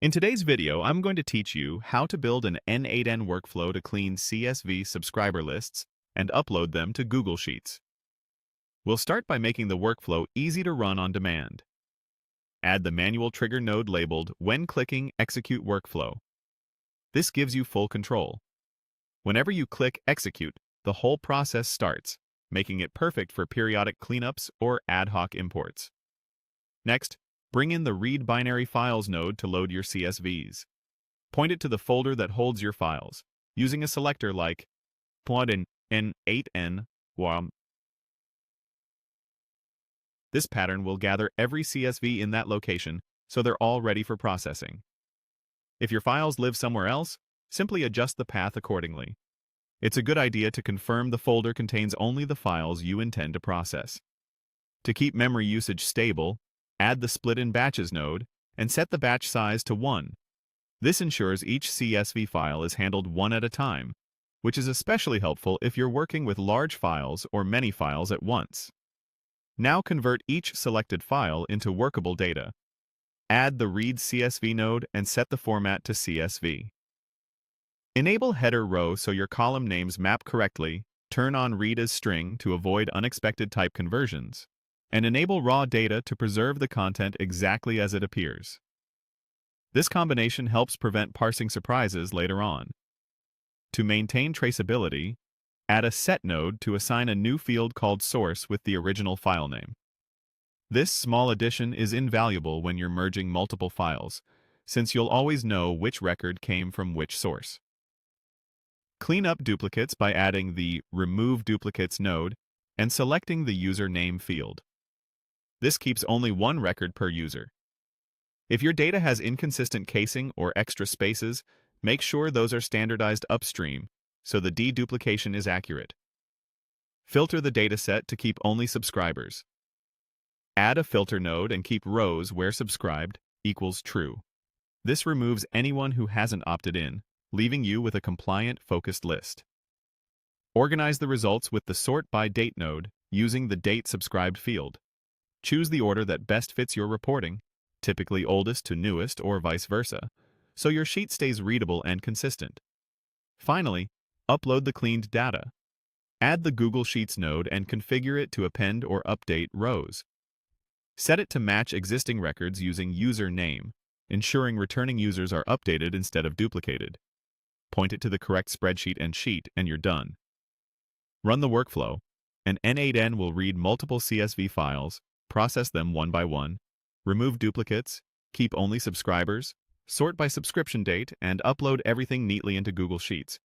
In today's video, I'm going to teach you how to build an n8n workflow to clean CSV subscriber lists and upload them to Google Sheets. We'll start by making the workflow easy to run on demand. Add the manual trigger node labeled when clicking Execute Workflow. This gives you full control. Whenever you click Execute, the whole process starts, making it perfect for periodic cleanups or ad hoc imports. Next, bring in the Read Binary Files node to load your CSVs. Point it to the folder that holds your files, using a selector like n8n. This pattern will gather every CSV in that location so they're all ready for processing. If your files live somewhere else, simply adjust the path accordingly. It's a good idea to confirm the folder contains only the files you intend to process. To keep memory usage stable, add the Split in Batches node and set the batch size to 1. This ensures each CSV file is handled one at a time, which is especially helpful if you're working with large files or many files at once. Now convert each selected file into workable data. Add the Read CSV node and set the format to CSV. Enable header row so your column names map correctly, turn on Read as string to avoid unexpected type conversions, and enable raw data to preserve the content exactly as it appears. This combination helps prevent parsing surprises later on. To maintain traceability, add a set node to assign a new field called source with the original file name. This small addition is invaluable when you're merging multiple files, since you'll always know which record came from which source. Clean up duplicates by adding the Remove Duplicates node and selecting the user name field. This keeps only one record per user. If your data has inconsistent casing or extra spaces, make sure those are standardized upstream so the deduplication is accurate. Filter the dataset to keep only subscribers. Add a filter node and keep rows where subscribed equals true. This removes anyone who hasn't opted in, leaving you with a compliant, focused list. Organize the results with the Sort by Date node using the Date Subscribed field. Choose the order that best fits your reporting, typically oldest to newest or vice versa, so your sheet stays readable and consistent. Finally, upload the cleaned data. Add the Google Sheets node and configure it to append or update rows. Set it to match existing records using user name, ensuring returning users are updated instead of duplicated. Point it to the correct spreadsheet and sheet, and you're done. Run the workflow, and n8n will read multiple CSV files, process them one by one, remove duplicates, keep only subscribers, sort by subscription date, and upload everything neatly into Google Sheets,